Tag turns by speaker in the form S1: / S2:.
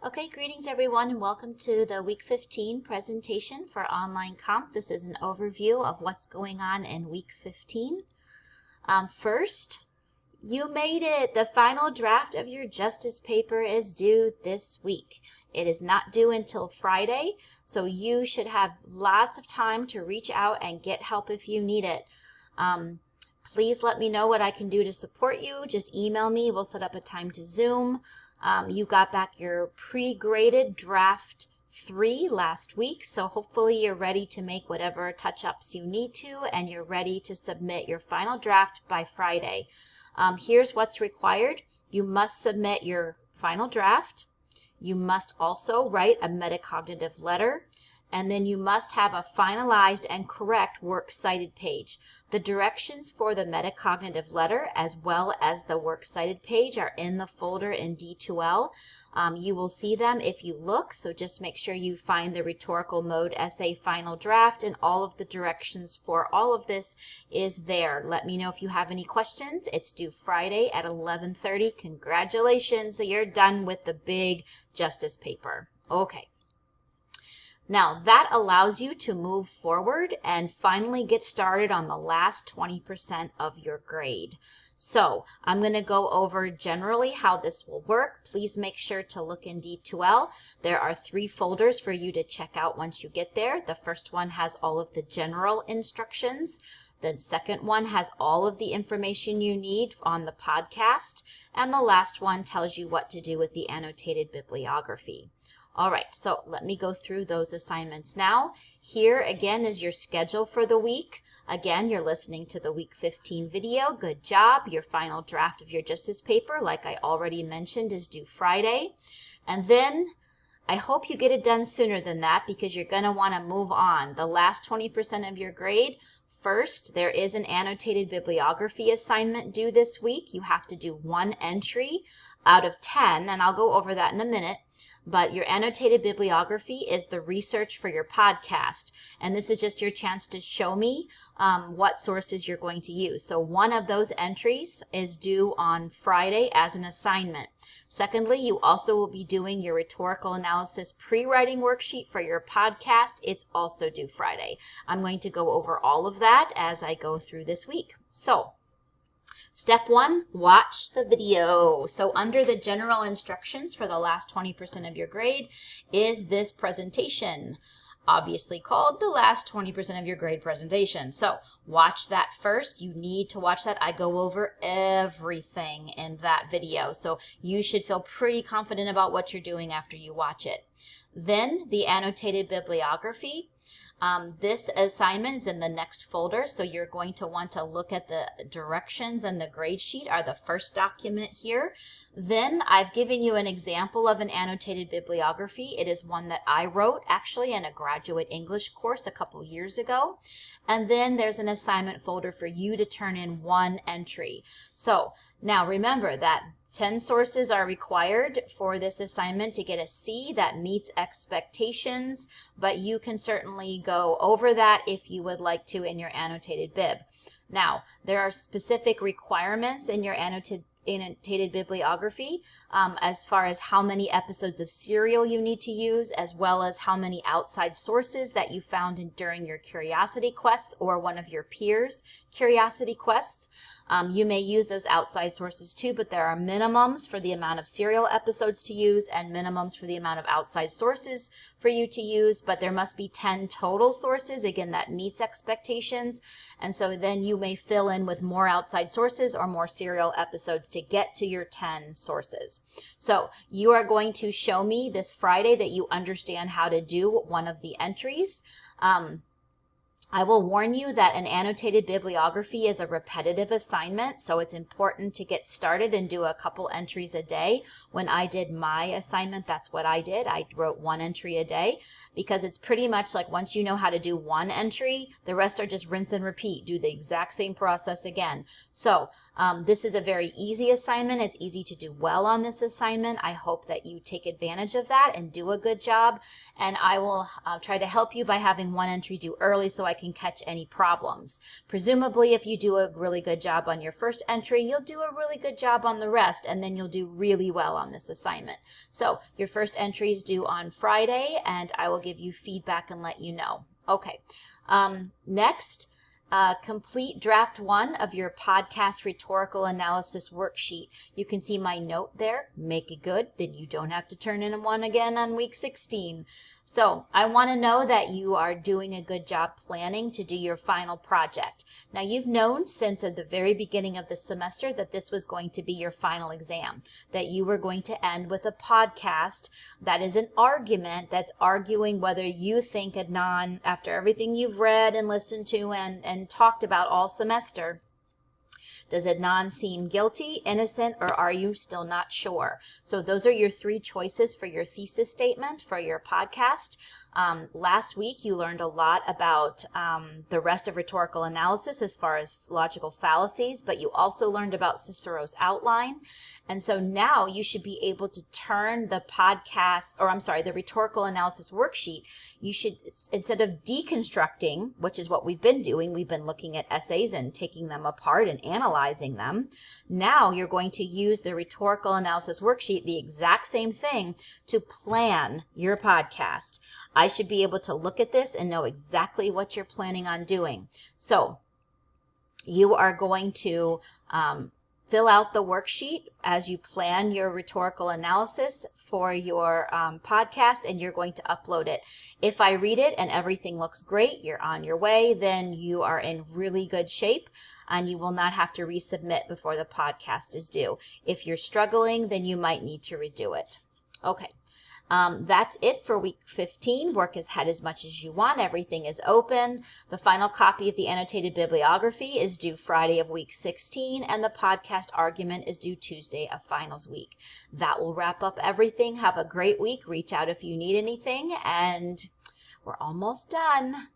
S1: Okay, greetings everyone and welcome to the week 15 presentation for online comp. This is an overview of what's going on in week 15. First, you made it. The final draft of your justice paper is due this week. It is not due until Friday, so you should have lots of time to reach out and get help if you need it. Please let me know what I can do to support you. Just email me. We'll set up a time to Zoom. You got back your pre-graded draft 3 last week, so hopefully you're ready to make whatever touch-ups you need to, and you're ready to submit your final draft by Friday. Here's what's required. You must submit your final draft. You must also write a metacognitive letter, and then you must have a finalized and correct works cited page. The directions for the metacognitive letter as well as the works cited page are in the folder in D2L. You will see them if you look, so just make sure you find the rhetorical mode essay final draft, and all of the directions for all of this is there. Let me know if you have any questions. It's due Friday at 11:30. Congratulations, you're done with the big justice paper. Okay. Now that allows you to move forward and finally get started on the last 20% of your grade. So I'm going to go over generally how this will work. Please make sure to look in D2L. There are 3 folders for you to check out once you get there. The first one has all of the general instructions. The second one has all of the information you need on the podcast. And the last one tells you what to do with the annotated bibliography. All right, so let me go through those assignments now. Here again is your schedule for the week. Again, you're listening to the week 15 video. Good job. Your final draft of your justice paper, like I already mentioned, is due Friday. And then I hope you get it done sooner than that because you're going to want to move on. The last 20% of your grade, first, there is an annotated bibliography assignment due this week. You have to do 1 entry out of 10, and I'll go over that in a minute. But your annotated bibliography is the research for your podcast. And this is just your chance to show me what sources you're going to use. So one of those entries is due on Friday as an assignment. Secondly, you also will be doing your rhetorical analysis pre-writing worksheet for your podcast. It's also due Friday. I'm going to go over all of that as I go through this week. So, Step 1, watch the video. So under the general instructions for the last 20% of your grade is this presentation, obviously called the last 20% of your grade presentation. So watch that first. You need to watch that. I go over everything in that video. So you should feel pretty confident about what you're doing after you watch it. Then the annotated bibliography. This assignment is in the next folder, so you're going to want to look at the directions, and the grade sheet are the first document here. Then I've given you an example of an annotated bibliography. It is one that I wrote actually in a graduate English course a couple years ago. And then there's an assignment folder for you to turn in 1 entry. So now remember that 10 sources are required for this assignment to get a C that meets expectations, but you can certainly go over that if you would like to in your annotated bib. Now, there are specific requirements in your annotated bibliography as far as how many episodes of serial you need to use, as well as how many outside sources that you found during your curiosity quests or one of your peers' curiosity quests. You may use those outside sources too, but there are minimums for the amount of serial episodes to use and minimums for the amount of outside sources for you to use, but there must be 10 total sources. Again, that meets expectations. And so then you may fill in with more outside sources or more serial episodes to get to your 10 sources. So you are going to show me this Friday that you understand how to do one of the entries. I will warn you that an annotated bibliography is a repetitive assignment, so it's important to get started and do a couple entries a day. When I did my assignment, that's what I did. I wrote 1 entry a day because it's pretty much like once you know how to do 1 entry, the rest are just rinse and repeat. Do the exact same process again. So this is a very easy assignment. It's easy to do well on this assignment. I hope that you take advantage of that and do a good job. And I will try to help you by having 1 entry due early so I can catch any problems. Presumably, if you do a really good job on your first entry, you'll do a really good job on the rest, and then you'll do really well on this assignment. So your first entry is due on Friday, and I will give you feedback and let you know. Okay, next, complete draft 1 of your podcast rhetorical analysis worksheet. You can see my note there. Make it good, then you don't have to turn in one again on week 16. So I want to know that you are doing a good job planning to do your final project. Now, you've known since at the very beginning of the semester that this was going to be your final exam, that you were going to end with a podcast that is an argument that's arguing whether you think after everything you've read and listened to and talked about all semester, does Adnan seem guilty, innocent, or are you still not sure? So those are your 3 choices for your thesis statement for your podcast. Last week, you learned a lot about the rest of rhetorical analysis as far as logical fallacies, but you also learned about Cicero's outline. And so now you should be able to turn the the rhetorical analysis worksheet. You should, instead of deconstructing, which is what we've been doing, we've been looking at essays and taking them apart and analyzing them. Now you're going to use the rhetorical analysis worksheet, the exact same thing, to plan your podcast. I should be able to look at this and know exactly what you're planning on doing. So you are going to fill out the worksheet as you plan your rhetorical analysis for your podcast, and you're going to upload it. If I read it and everything looks great, you're on your way, then you are in really good shape and you will not have to resubmit before the podcast is due. If you're struggling, then you might need to redo it. Okay. That's it for week 15. Work ahead as much as you want. Everything is open. The final copy of the annotated bibliography is due Friday of week 16, and the podcast argument is due Tuesday of finals week. That will wrap up everything. Have a great week. Reach out if you need anything, and we're almost done.